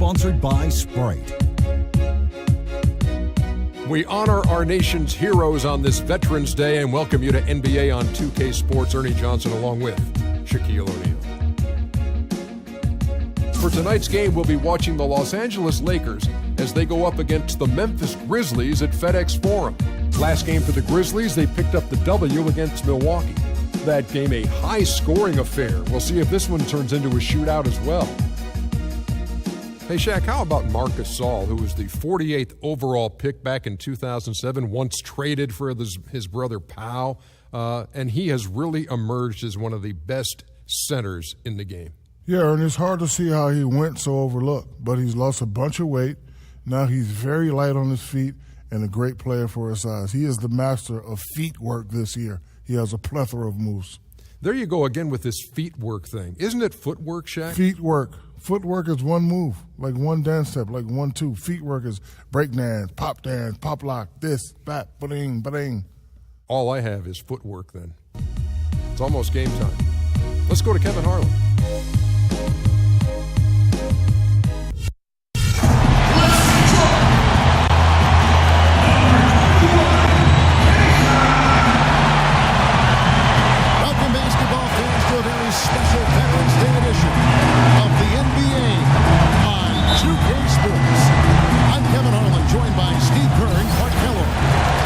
sponsored by Sprite. We honor our nation's heroes on this Veterans Day and welcome you to NBA on 2K Sports. Ernie Johnson along with Shaquille O'Neal. For tonight's game, we'll be watching the Los Angeles Lakers as they go up against the Memphis Grizzlies at FedEx Forum. Last game for the Grizzlies, they picked up the W against Milwaukee. That game a high-scoring affair. We'll see if this one turns into a shootout as well. Hey, Shaq, how about Marc Gasol, who was the 48th overall pick back in 2007, once traded for his brother Pau, and he has really emerged as one of the best centers in the game. Yeah, and it's hard to see how he went so overlooked, but he's lost a bunch of weight. Now he's very light on his feet and a great player for his size. He is the master of feet work this year. He has a plethora of moves. There you go again with this feet work thing. Isn't it footwork, Shaq? Feet work. Footwork is one move, like one dance step, like 1, 2. Feet work is break dance, pop lock, this, bat, ba-ding, ba-ding. All I have is footwork then. It's almost game time. Let's go to Kevin Harlan. Welcome, basketball fans, to a very special Veterans Day edition of the NBA on 2K Sports. I'm Kevin Harlan, joined by Steve Kerr and Clark Keller.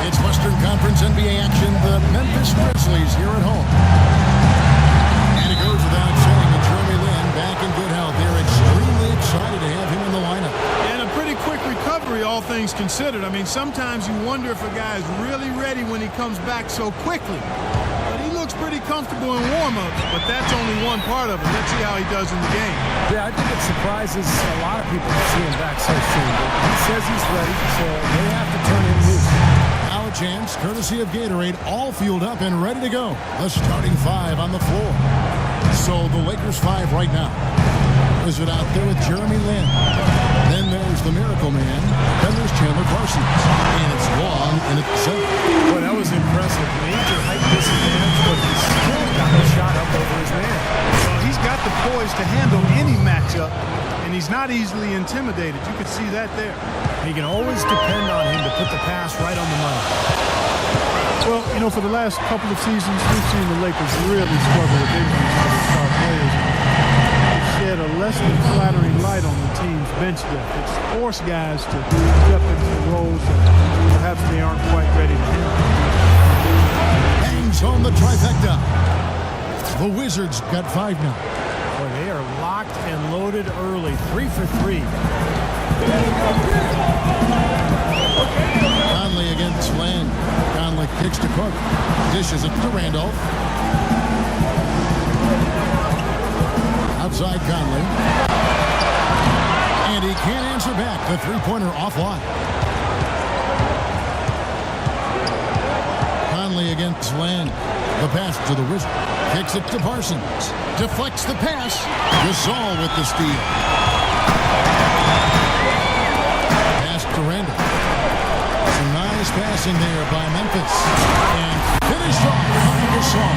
It's Western Conference NBA action, the Memphis Grizzlies here at home. And it goes without saying that Jeremy Lin, back in good health, they're extremely excited to have him in the lineup. And a pretty quick recovery, all things considered. I mean, sometimes you wonder if a guy is really ready when he comes back so quickly. But he looks pretty comfortable in warm-ups, but that's only one part of it. Let's see how he does in the game. Yeah, I think it surprises a lot of people to see him back so soon. But he says he's ready, so they have to turn him loose. Now a chance, courtesy of Gatorade, all fueled up and ready to go. The starting 5 on the floor. So the Lakers 5 right now. Is it out there with Jeremy Lin? Then there's the Miracle Man. Then there's Chandler Parsons. And it's long and it's set. Boy, that was impressive. Major height disadvantage, but he still got the shot up over his man. Well, he's got the poise to handle any matchup, and he's not easily intimidated. You could see that there. You can always depend on him to put the pass right on the money. Well, you know, for the last couple of seasons, we've seen the Lakers really struggle with injuries to their star players. It's shed a less than flattering light on the team's bench depth. It's forced guys to step into roles that perhaps they aren't quite ready to handle. Hangs on the trifecta. The Wizards got 5 now. Boy, they are locked and loaded early. 3 for 3. Conley against Land. Conley kicks to Cook. Dishes it to Randolph. Outside Conley. And he can't answer back. The three-pointer offline. Conley against Land. The pass to the Wizard. Kicks it to Parsons. Deflects the pass. Gasol with the steal. Pass to Randolph. Some nice passing there by Memphis. And finished off by Gasol.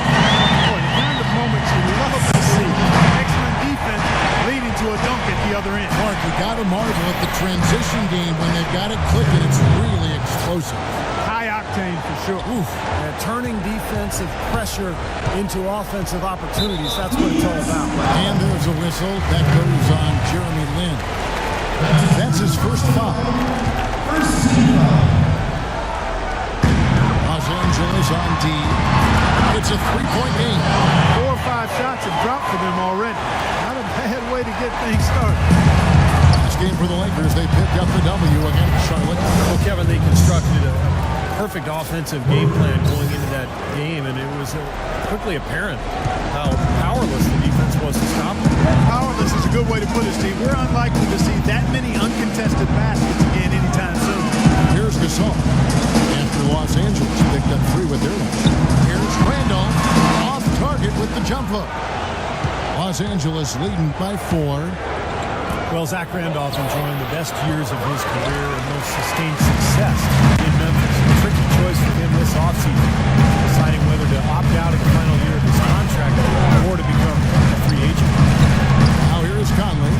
Boy, the kind of moments you love to see. Excellent defense leading to a dunk at the other end. Mark, you got to marvel at the transition game when they've got it clicking. It's really explosive. High octane for sure. Oof. And turning defensive pressure into offensive opportunities. That's what it's all about. And there's a whistle that goes on Jeremy Lin. That's his first foul. Los Angeles on D. It's a three-point game. 4 or 5 shots have dropped for them already. Not a bad way to get things started. Last game for the Lakers, they picked up the W against Charlotte. Well, Kevin, they constructed a perfect offensive game plan going into that game, and it was quickly apparent how powerless the defense was to stop them. Powerless is a good way to put it, Steve. We're unlikely to see that many uncontested baskets again anytime soon. Here's Gasol. After Los Angeles picked up 3 with their lunch. Here's Randolph off target with the jump hook. Los Angeles leading by 4. Well, Zach Randolph enjoying the best years of his career and most sustained success in Memphis. A tricky choice for him this offseason, deciding whether to opt out of the final year of his contract or to become a free agent. Now here is Conley.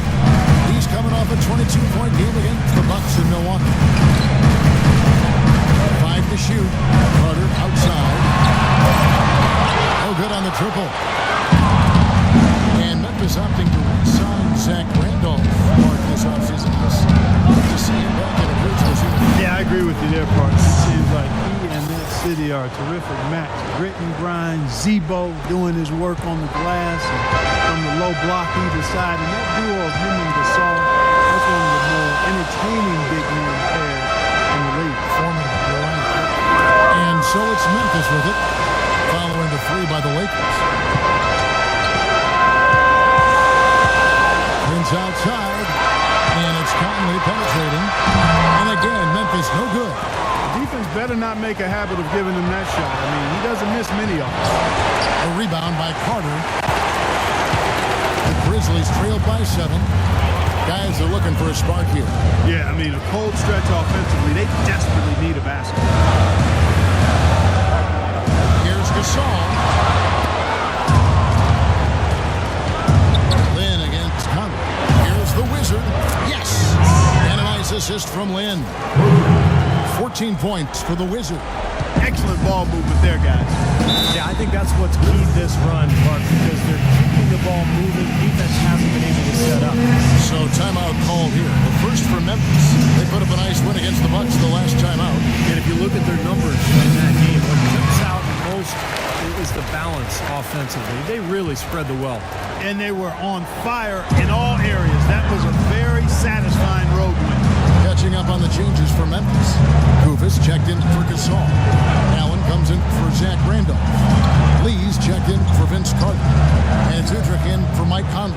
He's coming off a 22-point game against the Bucks in Milwaukee. 5 to shoot. Carter outside. No good on the triple. And Memphis opting to re-sign Zach Randolph this offseason. To see him back in a Grizzlies uniform. Yeah, I agree with you there, Park. It seems like he and that city are a terrific match. Grit and grind, Zebo doing his work on the glass and from the low block either side. And that duo of him and Gasol, that's one of the more entertaining big man pairs in the league. And so it's Memphis with it, following the three by the Lakers. Pins outside, and it's Conley penetrating. And again, Memphis no good. Defense better not make a habit of giving him that shot. I mean, he doesn't miss many of them. A rebound by Carter. The Grizzlies trailed by 7. Guys are looking for a spark here. Yeah, I mean, a cold stretch offensively. They desperately need a basket. Here's Gasol. Lynn against Conley. Here's the Wizard. Yes! And a nice assist from Lynn. 14 points for the Wizard. Excellent ball movement there, guys. Yeah, I think that's what's keyed this run, Mark, because they're keeping the ball moving. Defense hasn't been able to set up. So timeout called here. The first for Memphis. They put up a nice win against the Bucks the last time out. And if you look at their numbers in that game, what jumps out most is the balance offensively. They really spread the wealth. And they were on fire in all areas. That was a very satisfying road win. Catching up on the changes for Memphis. Kufis checked in for Gasol. Allen comes in for Zach Randolph. Lee's checked in for Vince Carter. And Udrich in for Mike Conley.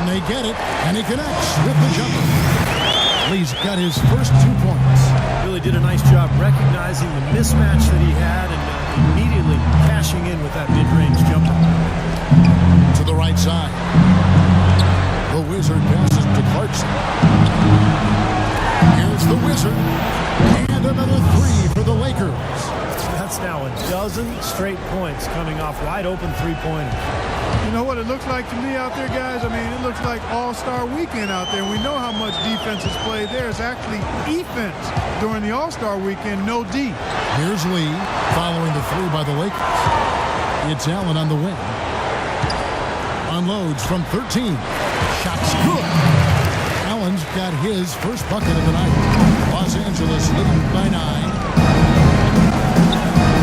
And they get it, and he connects with the jumper. Lee's got his first 2 points. Really did a nice job recognizing the mismatch that he had and immediately cashing in with that mid-range jumper. To the right side. The Wizard passes to Clarkson. Here's the Wizard. And another 3 for the Lakers. That's now a dozen straight points coming off wide open three-pointers. You know what it looks like to me out there, guys? I mean, it looks like All-Star Weekend out there. We know how much defense is played there. It's actually defense during the All-Star Weekend, no D. Here's Lee following the 3 by the Lakers. It's Allen on the wing. Unloads from 13. Shots good. Allen's got his first bucket of the night. Los Angeles leading by 9.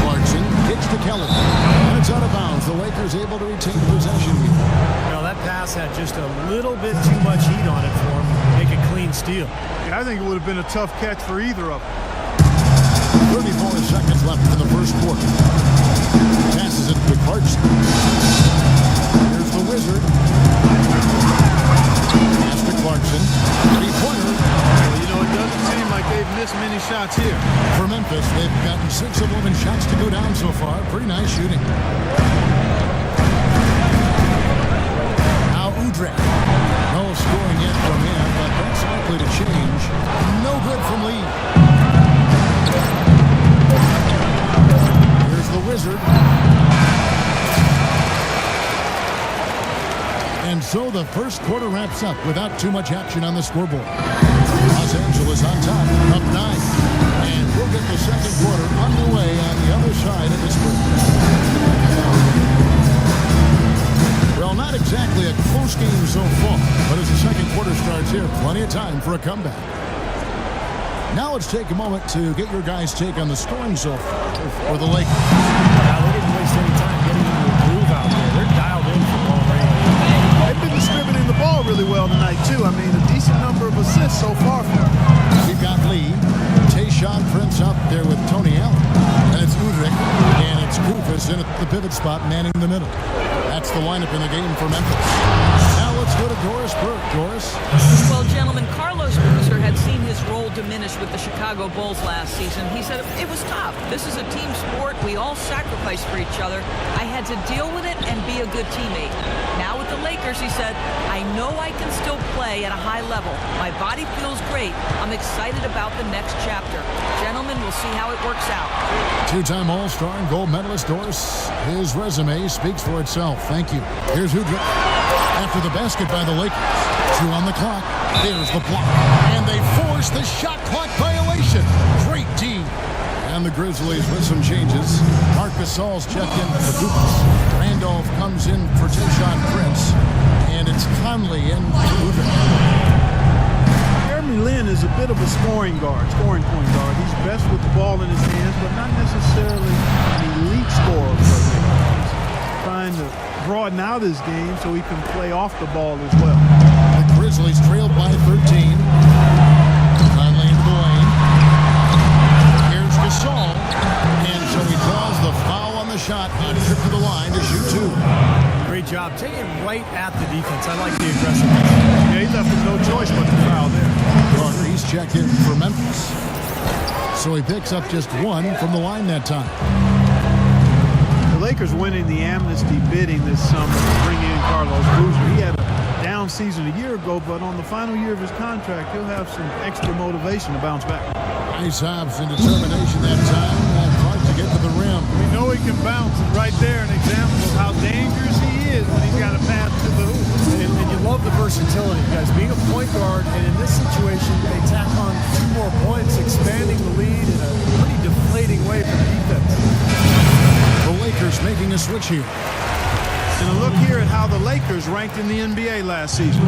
Clarkson kicks to Kelly. And it's out of bounds. The Lakers able to retain possession here. You know, that pass had just a little bit too much heat on it for him. Make a clean steal. Yeah, I think it would have been a tough catch for either of them. 34 seconds left in the first quarter. Passes it to Clarkson. Here's the Wizard. Pass to Clarkson. Three-pointer. Well, you know, it doesn't seem like they've missed many shots here. For Memphis, they've gotten 6 of 11 shots to go down so far. Pretty nice shooting. Now Udrich. No scoring yet from him, but that's likely to change. No good from Lee. Here's the Wizard. And so the first quarter wraps up without too much action on the scoreboard. Los Angeles on top, up 9. And we'll get the second quarter underway on the other side of this break. Well, not exactly a close game so far, but as the second quarter starts here, plenty of time for a comeback. Now let's take a moment to get your guys' take on the scoring so far for the Lakers. Now, they didn't waste any time getting into a groove out there. They're dialed in for ball range. They've been distributing the ball really well tonight, too. I mean, a decent number of assists so far for them. We've got Lee, Tayshaun Prince up there with Tony Allen. And it's Udrich, and it's Kufis in at the pivot spot, manning the middle. That's the lineup in the game for Memphis. Now let's go to Doris Burke. Doris? Well, gentlemen, Carlos Boozer had seen his role diminish with the Chicago Bulls last season. He said, it was tough. This is a team sport. We all sacrifice for each other. I had to deal with it and be a good teammate. Now with the Lakers, he said, I know I can still play at a high level. My body feels great. I'm excited about the next chapter. Gentlemen, we'll see how it works out. Two-time All-Star and gold medalist Doris. His resume speaks for itself. Thank you. Here's Udrich after the basket by the Lakers. 2 on the clock. There's the block. And they force the shot clock violation. Great D. And the Grizzlies with some changes. Marc Gasol's checked in for Dupas. Randolph comes in for Tayshaun Prince. And it's Conley in for Udoka. Jeremy Lin is a bit of a scoring point guard. He's best with the ball in his hands, but not necessarily an elite scorer. He's trying to broaden out his game so he can play off the ball as well. The Grizzlies trailed by 13. Conley into the lane. Here's Gasol. And so he draws the foul on the shot on trip to the line to shoot 2. Great job taking right at the defense. I like the aggressiveness. Yeah, he left him no choice but to foul there. Carter, he's checked in for Memphis. So he picks up just 1 from the line that time. The Lakers winning the amnesty bidding this summer to bring in Carlos Boozer. He had a down season a year ago, but on the final year of his contract, he'll have some extra motivation to bounce back. Nice hops and determination that time. Hard to get to the rim. We know he can bounce, and right there an example of how dangerous he is when he's got a pass to the hoop. And you love the versatility, guys. Being a point guard, and in this situation, they tack on 2 more points, expanding the lead in a pretty deflating way for the defense. The Lakers making a switch here. And a look here at how the Lakers ranked in the NBA last season.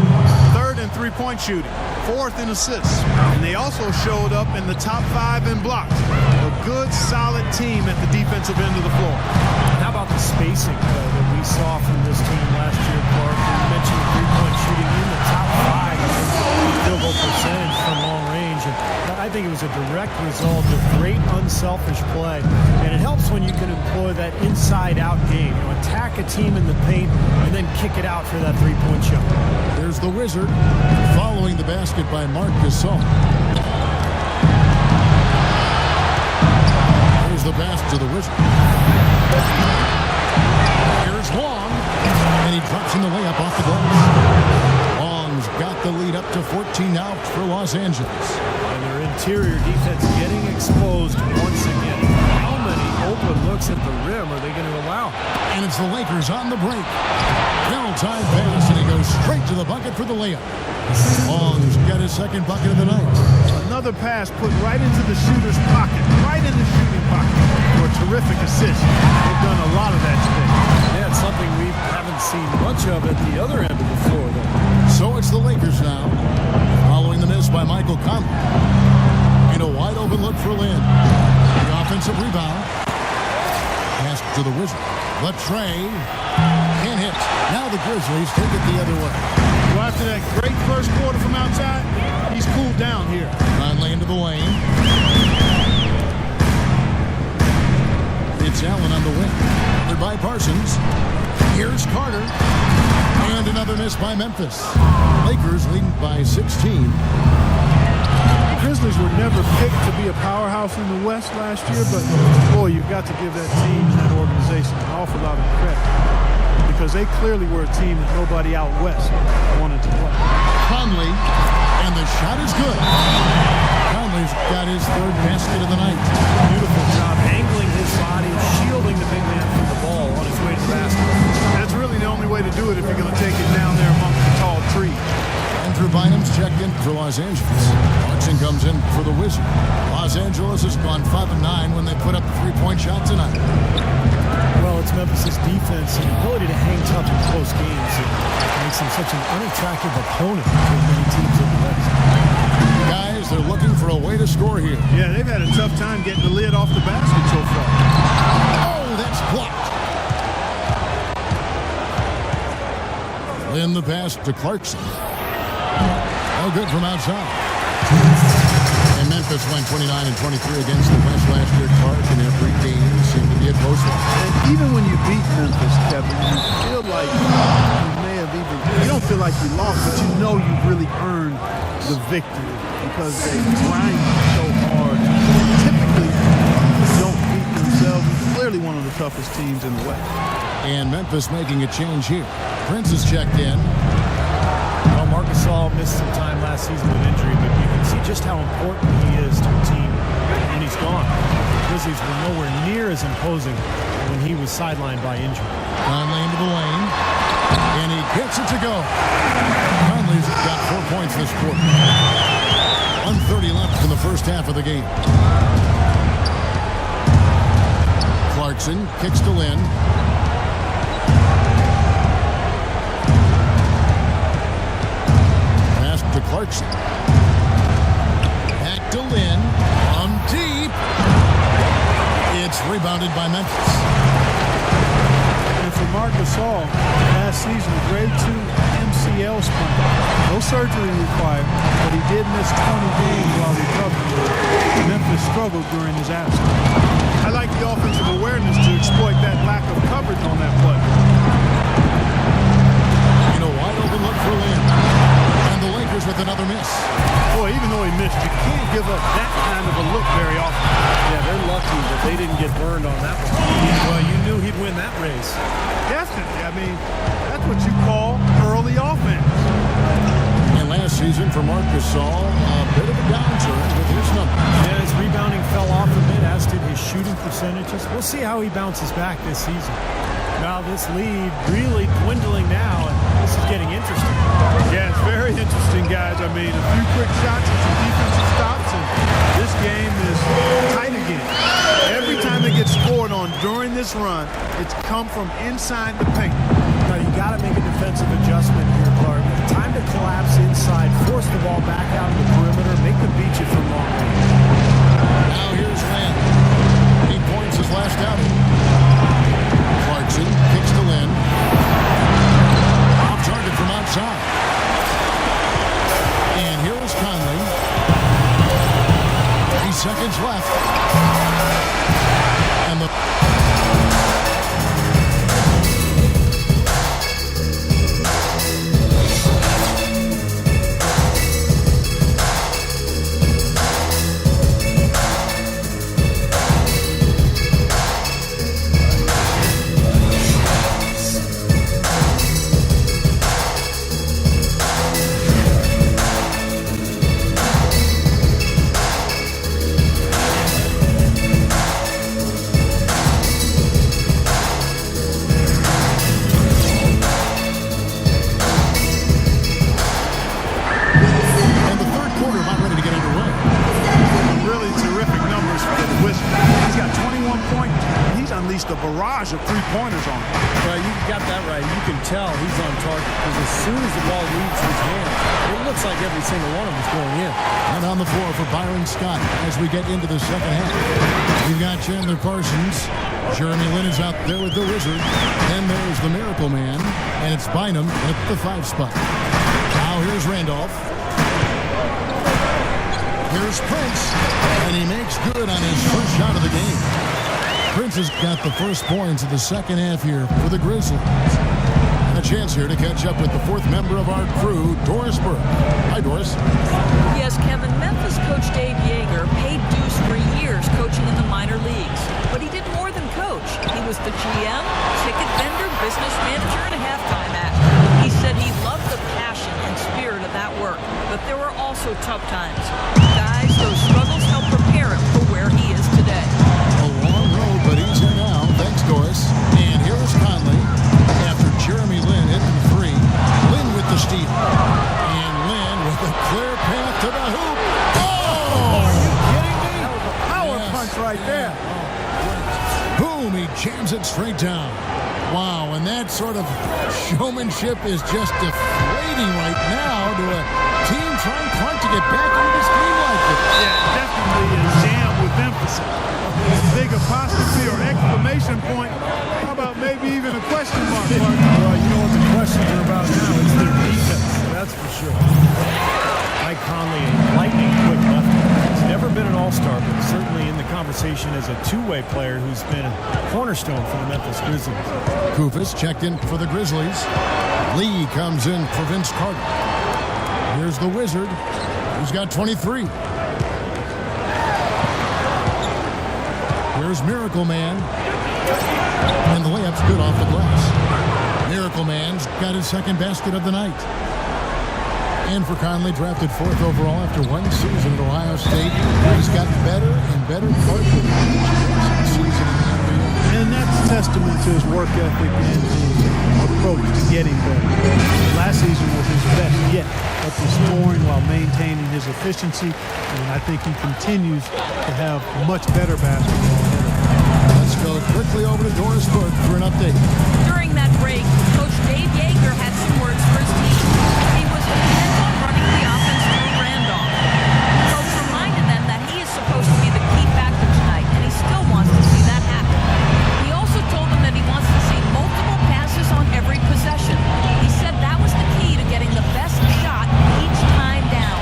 3rd in three-point shooting, 4th in assists. And they also showed up in the top 5 in blocks. A good, solid team at the defensive end of the floor. How about the spacing that we saw from this team last year, Clark? You mentioned three-point shooting in the top 5 field goal percentage from long range. And I think it was a direct result of great unselfish play. And it helps when you can employ that inside-out game. You know, attack a team in the paint and then kick it out for that three-point shot. There's the Wizard following the basket by Marc Gasol. There's the pass to the Wizard. Here's Long, and he drops in the layup off the glass. Long's got the lead up to 14 now for Los Angeles. And their interior defense getting exposed once again. How many open looks at the rim are they going to allow? And it's the Lakers on the break. Well-timed pass, and he goes straight to the bucket for the layup. Long's got his 2nd bucket of the night. Another pass put right into the shooter's pocket, right in the shooting pocket for a terrific assist. They've done a lot of that today. Yeah, it's something we haven't seen much of at the other end of the floor, though. So it's the Lakers now, following the miss by Michael Conley. And a wide-open look for Lin. The offensive rebound. Pass to the Wizard. The tray. Can't hit. Now the Grizzlies take it the other way. Well, after that great first quarter from outside, he's cooled down here. Conley into the lane. It's Allen on the wing. Covered by Parsons. Here's Carter. And another miss by Memphis. Lakers leading by 16. The Grizzlies were never picked to be a powerhouse in the West last year, but boy, you've got to give that team and that organization an awful lot of credit, because they clearly were a team that nobody out West wanted to play. Conley, and the shot is good. Conley's got his 3rd basket of the night. Beautiful job angling his body, shielding the big man from the ball on his way to the basket. That's really the only way to do it if you're going to take it down there amongst the tall trees. Andrew Bynum's checked in for Los Angeles. Clarkson comes in for the Wizards. Los Angeles has gone 5-9 when they put up the three-point shot tonight. Well, it's Memphis' defense and ability to hang tough in close games. It makes them such an unattractive opponent for many teams in the West. Guys, they're looking for a way to score here. Yeah, they've had a tough time getting the lid off the basket so far. Oh, that's blocked. Lin the pass to Clarkson. No good from outside. And Memphis went 29-23 against the West last year. Clark in every game seemed to be a close one. And even when you beat Memphis, Kevin, you feel like you may have you don't feel like you lost, but you know you've really earned the victory because they grind so hard. Typically, don't beat themselves. It's clearly one of the toughest teams in the West. And Memphis making a change here. Prince is checked in. Well, Marc Gasol missed some time last season with injury, but you can see just how important he is to a team when he's gone. The Grizzlies were nowhere near as imposing when he was sidelined by injury. Conley into the lane. And he gets it to go. Conley's got 4 points this quarter. 1:30 left in the first half of the game. Clarkson kicks to Lynn. Pass to Clarkson. Back to Lynn. From deep. It's rebounded by Memphis. And for Marc Gasol, last season, a grade 2 MCL sprain. No surgery required, but he did miss 20 games while recovering. Memphis struggled during his absence. I like the offensive awareness to exploit that lack of coverage on that play. In a wide open look for Lynn. And the Lakers with another miss. Boy, even though he missed, you can't give up that kind of a look very often. Yeah, they're lucky that they didn't get burned on that one. Well, you knew he'd win that race. Definitely. I mean, that's what you call early offense. And last season for Marc Gasol, a bit of a downturn with his numbers. Yeah, his rebounding fell off a bit, as did his shooting percentages. We'll see how he bounces back this season. Now this lead really dwindling now, and this is getting interesting. Yeah, it's very interesting, guys. I mean, a few quick shots and some defensive stops, and this game is tight again. Every time it gets scored on during this run, it's come from inside the paint. Now you got to make a defensive adjustment here, Clark. Time to collapse inside, force the ball back out of the perimeter, make them beat you from long range. Now here's Lynn. 8 points his last outing. Clarkson kicks to Lynn. Off target from outside. And here is Conley. 3 seconds left. And the... A barrage of three-pointers on him. Well, you got that right. You can tell he's on target because as soon as the ball leaves his hands, it looks like every single one of them is going in. And on the floor for Byron Scott as we get into the second half. We've got Chandler Parsons. Jeremy Lin is out there with the Wizard. Then there's the Miracle Man. And it's Bynum at the 5 spot. Now here's Randolph. Here's Prince. And he makes good on his first shot of the game. Prince has got the first points of the second half here for the Grizzlies. And a chance here to catch up with the fourth member of our crew, Doris Burke. Hi, Doris. Yes, Kevin, Memphis coach Dave Yeager paid dues for years coaching in the minor leagues. But he did more than coach. He was the GM, ticket vendor, business manager, and a halftime act. He said he loved the passion and spirit of that work. But there were also tough times. Guys, those struggles helped prepare him for where he is today. But he's here now. Thanks, Doris. And here is Conley after Jeremy Lin hit the 3. Lin with the steal. And Lin with a clear path to the hoop. Oh! Are you kidding me? That was a power punch right there. Boom! He jams it straight down. Wow, and that sort of showmanship is just deflating right now to a team trying to get back into this game like this. Yeah, definitely a jam with emphasis. Big apostrophe or exclamation point. How about maybe even a question mark? Well, you know what the questions are about now? It's their defense, that's for sure. Mike Conley, a lightning quick lefty. He's never been an all-star, but certainly in the conversation as a two-way player who's been a cornerstone for the Memphis Grizzlies. Kufis checked in for the Grizzlies. Lee comes in for Vince Carter. Here's the Wizard, who's got 23. Here's Miracle Man. And the layup's good off the glass. Miracle Man's got his second basket of the night. And for Conley, drafted 4th overall after one season at Ohio State. He's got better and better court season in the NBA. And that's testament to his work ethic and his approach to getting better. Last season was his best yet, up to scoring while maintaining his efficiency, and I think he continues to have much better basketball ahead of him. Let's go quickly over to Doris Burke for an update. During that break, Coach Dave Yeager had some words for his team. He was intent on running the offense through Randolph. Coach reminded them that he is supposed to be the key factor tonight, and he still wants to see that happen. He also told them that he wants to see multiple passes on every possession. He said that was the key to getting the best shot each time down.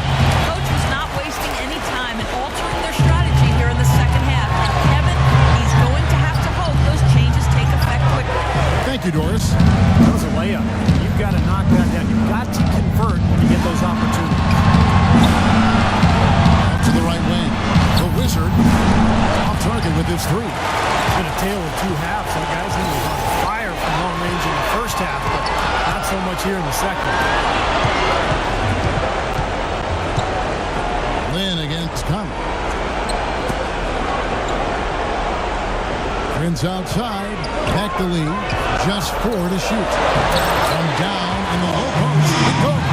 Coach was not wasting any time in altering their strategy here in the second half. Kevin, he's going to have to hope those changes take effect quickly. Thank you, Doris. That was a layup. You've got to knock that down. You've got to convert when you get those opportunities. Up to the right wing. The Wizard off target with his three. It's been a tale of two halves. That guy's was on fire from long range in the first half, but not so much here in the second. Lynn against Conley. Prince outside. Back to Lee. Just 4 to shoot. From down in the low post. It goes.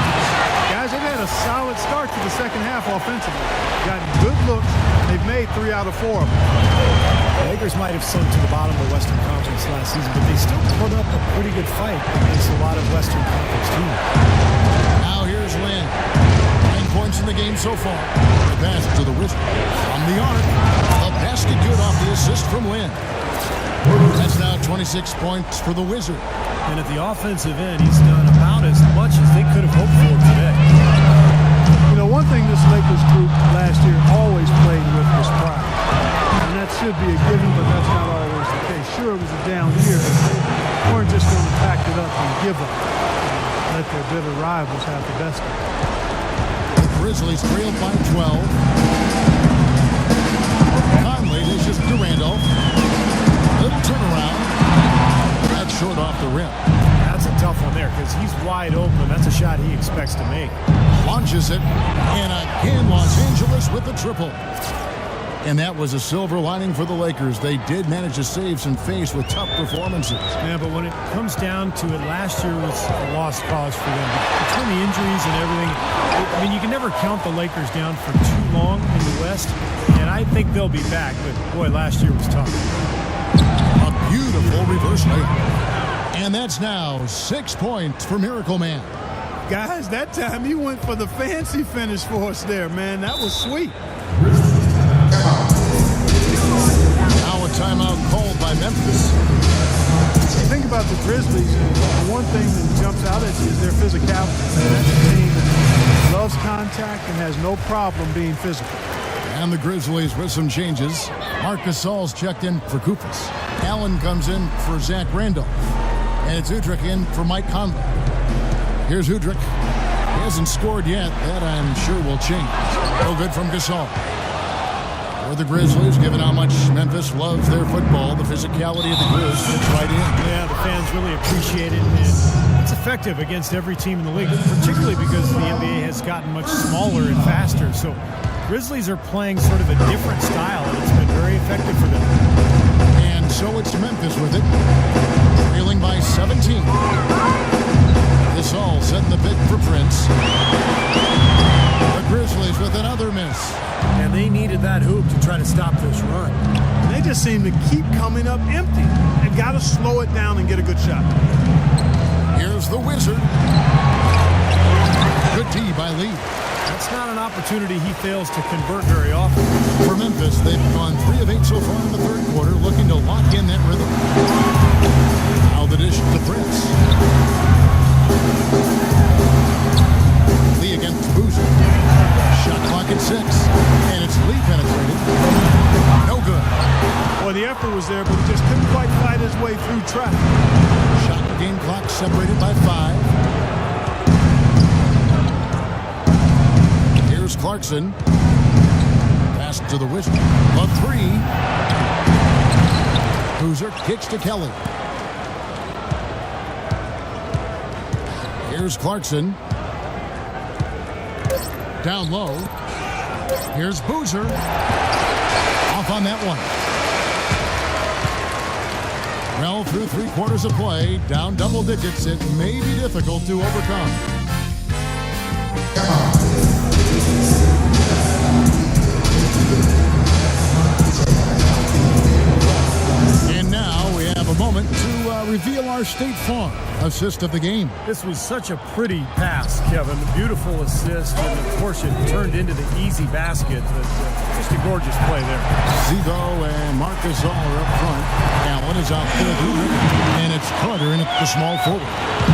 Guys, they've had a solid start to the second half offensively. Gotten good looks. They've made 3 out of 4 of them. The Lakers might have sunk to the bottom of the Western Conference last season, but they still put up a pretty good fight against a lot of Western Conference teams. Now here's Lynn. 9 points in the game so far. The pass to the Wizard. From the arc. A basket good off the assist from Lynn. That's now 26 points for the Wizard. And at the offensive end, he's done about as much as they could have hoped for today. You know, one thing this Lakers group last year always played with was pride. And that should be a given, but that's not always the case. Sure, it was a down year, but they weren't just going to pack it up and give up and let their bitter rivals have the best of it. The Grizzlies trailed by 12. Conley dishes to Randolph. Little turnaround. That's short off the rim. That's a tough one there because he's wide open. That's a shot he expects to make. Launches it. And again, Los Angeles with the triple. And that was a silver lining for the Lakers. They did manage to save some face with tough performances. Yeah, but when it comes down to it, last year was a lost cause for them. Between the injuries and everything, I mean, you can never count the Lakers down for too long in the West. And I think they'll be back. But, boy, last year was tough. A beautiful reverse layup. And that's now 6 points for Miracle Man. Guys, that time you went for the fancy finish for us there, man. That was sweet. Now a timeout called by Memphis. Think about the Grizzlies. The one thing that jumps out at you is their physicality. That's a team that loves contact and has no problem being physical. And the Grizzlies with some changes. Marc Gasol's checked in for Koufos. Allen comes in for Zach Randolph. And it's Udrich in for Mike Conley. Here's Udrich. He hasn't scored yet. That I'm sure will change. No good from Gasol. For the Grizzlies, given how much Memphis loves their football, the physicality of the Grizz fits right in. Yeah, the fans really appreciate it. And it's effective against every team in the league, particularly because the NBA has gotten much smaller and faster. So Grizzlies are playing sort of a different style, and it's been very effective for them. And so it's Memphis with it, trailing by 17. This all setting the pick for Prince. The Grizzlies with another miss. And they needed that hoop to try to stop this run. They just seem to keep coming up empty. They've got to slow it down and get a good shot. Here's the Wizard. Good D by Lee. That's not an opportunity he fails to convert very often. For Memphis, they've gone 3 of 8 so far in the third quarter, looking to lock in that rhythm. Now the dish to Prince. Lee against Boozer. Shot clock at 6. And it's Lee penetrated. No good. Boy, the effort was there, but he just couldn't quite fight his way through traffic. Shot game clock separated by 5. Here's Clarkson. Pass to the Wizard. A 3. Boozer kicks to Kelly. Here's Clarkson. Down low. Here's Boozer. Off on that one. Well, through 3 quarters of play, down double digits, it may be difficult to overcome. And now we have a moment to reveal our State Farm assist of the game. This was such a pretty pass, Kevin. A beautiful assist, and of course it turned into the easy basket. But, just a gorgeous play there. Zivo and Marcus All are up front. Allen is out there, and it's Carter in at the small forward.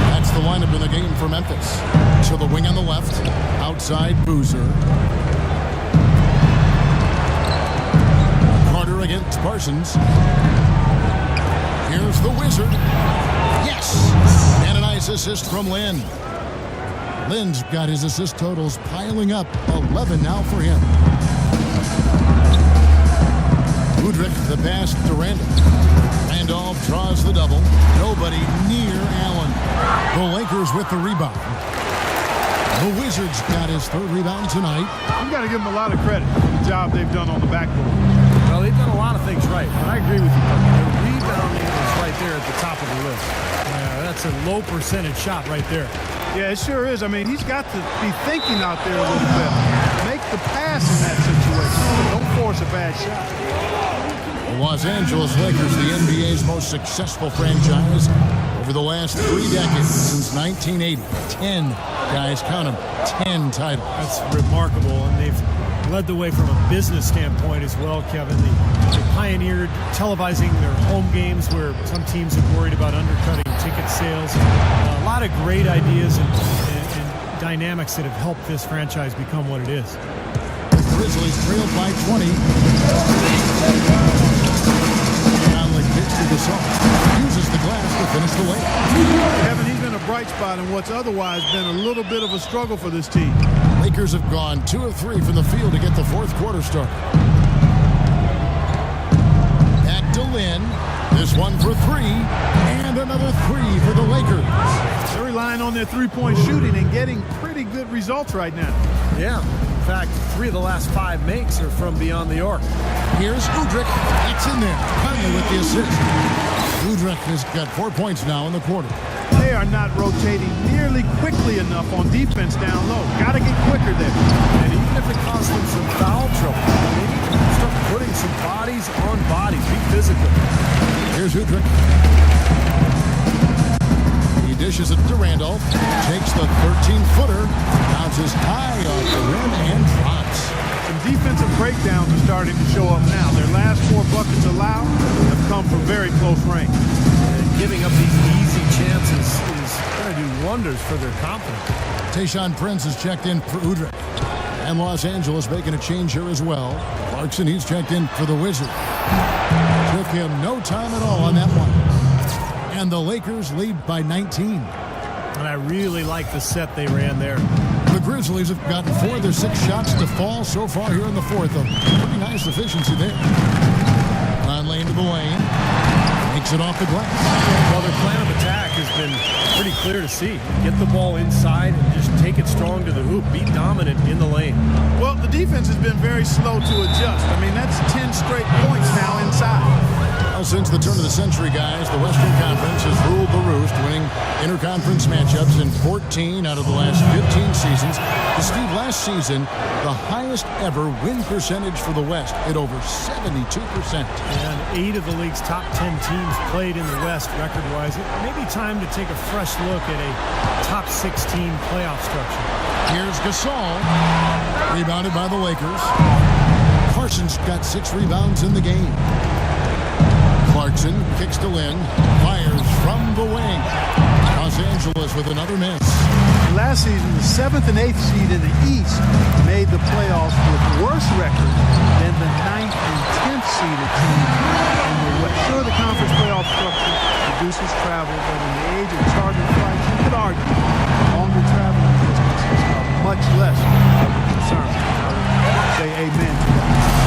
That's the lineup in the game for Memphis. To the wing on the left, outside Boozer. Carter against Parsons. Here's the Wizard. Yes! And a nice assist from Lynn. Lynn's got his assist totals piling up. 11 now for him. Udrich, the pass to Randolph. Randolph draws the double. Nobody near Allen. The Lakers with the rebound. The Wizards got his 3rd rebound tonight. You got to give them a lot of credit for the job they've done on the backboard. Well, they've done a lot of things right, and I agree with you. The rebounding is right there at the top of the list. Yeah, that's a low percentage shot right there. Yeah, it sure is. I mean, he's got to be thinking out there a little bit. Make the pass in that situation. Don't force a bad shot. The Los Angeles Lakers, the NBA's most successful franchise over the last 3 decades, since 1980. 10, guys, count them, 10 titles. That's remarkable, and they've led the way from a business standpoint as well, Kevin. They pioneered televising their home games where some teams have worried about undercutting ticket sales. A lot of great ideas and dynamics that have helped this franchise become what it is. The Grizzlies trailed by 20. Conley kicks to Gasol. Uses the glass to finish the layup. Kevin, he's been a bright spot in what's otherwise been a little bit of a struggle for this team. Lakers have gone 2 of 3 from the field to get the 4th quarter started. Back to Lynn. This one for 3, and another 3 for the Lakers. They're relying on their three-point shooting and getting pretty good results right now. Yeah. In fact, 3 of the last 5 makes are from beyond the arc. Here's Udrich. It's in there. Conley with the assist. Udrich has got 4 points now in the quarter. They are not rotating nearly quickly enough on defense down low. Got to get quicker there. And even if it costs them some foul trouble, they need to start putting some bodies on bodies. Be physical. Here's Udrich. He dishes it to Randolph. Takes the 13-footer. Bounces high off the rim and drops. Some defensive breakdowns are starting to show up now. Their last 4 buckets allowed have come from very close range. And giving up these easy chances is going to do wonders for their confidence. Tayshaun Prince has checked in for Udrich. And Los Angeles making a change here as well. Clarkson, he's checked in for the Wizards. Took him no time at all on that one. And the Lakers lead by 19. And I really like the set they ran there. The Grizzlies have gotten 4 of their 6 shots to fall so far here in the 4th. A pretty nice efficiency there. Conley into the lane. Takes it off the glass. Well, their plan of attack has been pretty clear to see. Get the ball inside and just take it strong to the hoop. Be dominant in the lane. Well, the defense has been very slow to adjust. I mean, that's 10 straight points now inside. Well, since the turn of the century, guys, the Western Conference has ruled the roost, winning interconference matchups in 14 out of the last 15 seasons. Steve, last season, the highest ever win percentage for the West at over 72%. And 8 of the league's top 10 teams played in the West record-wise. It may be time to take a fresh look at a top 16 playoff structure. Here's Gasol, rebounded by the Lakers. Parsons got 6 rebounds in the game. Clarkson kicks to Lynn, fires from the wing. Los Angeles with another miss. Last season, the 7th and 8th seed in the East made the playoffs with worse record than the 9th and 10th seeded team in the West. Sure, the conference playoff structure reduces travel, but in the age of charter flights, you could argue longer traveling distances are much less of a concern. Say amen to that.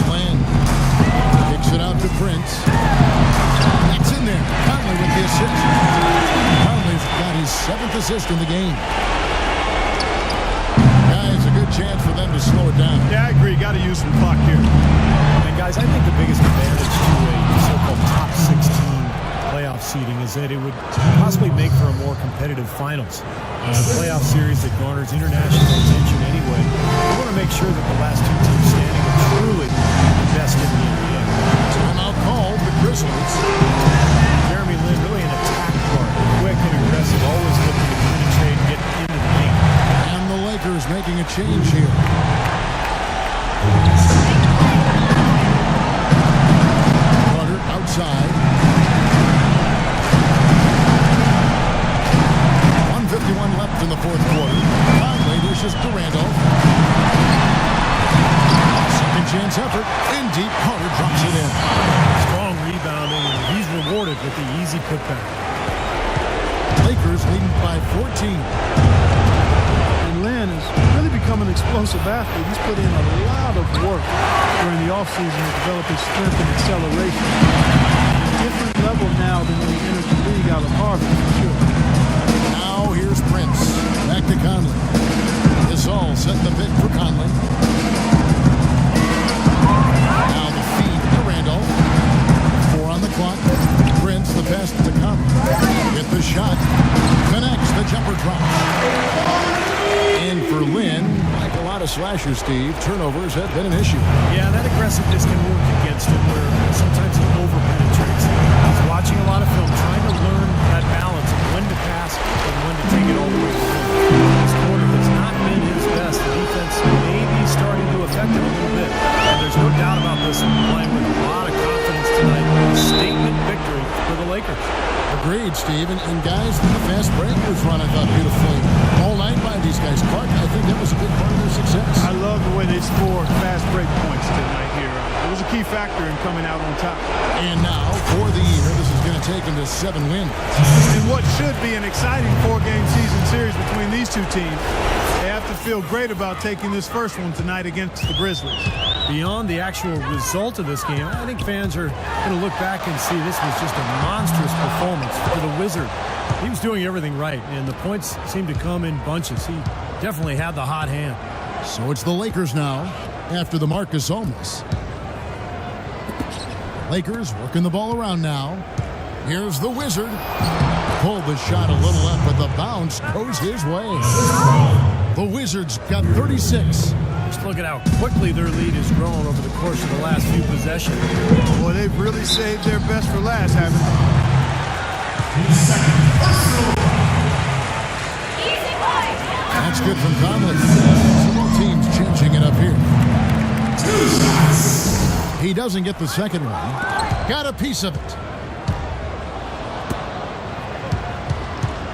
Lynn kicks it out to Prince. It's in there. Conley with the assist. Conley's got his 7th assist in the game. Guys, a good chance for them to slow it down. Yeah, I agree. Got to use some clock here. And Guys, I think the biggest advantage to a so-called top 16 playoff seeding is that it would possibly make for a more competitive finals. It's a playoff series that garners international attention anyway. We want to make sure that the last two teams standing are truly the best in the NBA. Timeout called the Grizzlies. Jeremy Lin really an attack guard, quick and aggressive, always looking to penetrate and get into the paint. And the Lakers making a change here. Carter outside. 1:51 left in the fourth quarter. Conley dishes to Randolph. Second chance effort. In deep, Carter drops it in. Strong rebounding, and he's rewarded with the easy putback. Lakers leading by 14. And Lin has really become an explosive athlete. He's put in a lot of work during the offseason to develop his strength and acceleration. A different level now than when he entered the league out of Harvard, for sure. Now here's Prince. Back to Conley. Gasol set the pick for Conley. Now the feed to Randolph. 4 on the clock. Prince, the pass to Conley. Hit the shot. Connects. The jumper drop. And for Lin, like a lot of slashers, Steve, turnovers have been an issue. Yeah, that aggressiveness can work against him where sometimes he over-penetrates. He's watching a lot of film, trying to learn that balance of when to pass and when to take it all the way to the rim. This quarter has not been his best. The defense may be starting to affect him a little bit. And there's no doubt about this one, playing with a lot of confidence tonight. A statement victory for the Lakers. Agreed, Steve. And guys, the fast break was run, I thought, beautifully all night by these guys. Clark, I think that was a big part of their success. I love the way they scored fast break points tonight here. It was a key factor in coming out on top. And now, for the year, this is going to take them to 7 wins. In what should be an exciting 4-game season series between these two teams, they have to feel great about taking this first one tonight against the Grizzlies. Beyond the actual result of this game, I think fans are going to look back and see this was just a monstrous performance for the Wizard. He was doing everything right, and the points seemed to come in bunches. He definitely had the hot hand. So it's the Lakers now, after the Marcus Holmes. Lakers working the ball around now. Here's the Wizard. Pulled the shot a little left, but the bounce goes his way. The Wizards got 36. Just look at how quickly their lead has grown over the course of the last few possessions. Boy, they've really saved their best for last, haven't they? That's good from Conley. Both teams changing it up here. He doesn't get the second one. Got a piece of it.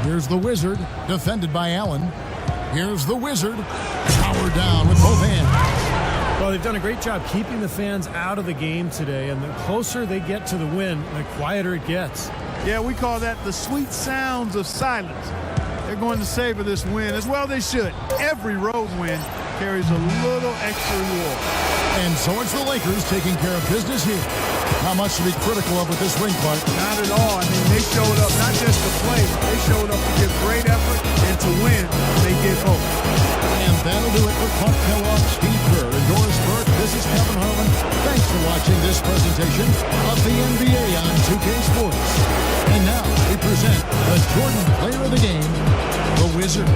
Here's the Wizard, defended by Allen. Here's the Wizard, powered down with both hands. Well, they've done a great job keeping the fans out of the game today, and the closer they get to the win, the quieter it gets. Yeah, we call that the sweet sounds of silence. They're going to savor this win, as well they should. Every road win carries a little extra reward. And so it's the Lakers taking care of business here. Not much to be critical of with this win, Clark. Not at all. I mean, they showed up not just to play, but they showed up to give great effort, and to win, they did both. And that'll do it for Clark Kellogg, Steve Kerr, and Doris Burke. This is Kevin Harlan. Thanks for watching this presentation of the NBA on 2K Sports. And now we present the Jordan Player of the Game, the Wizard.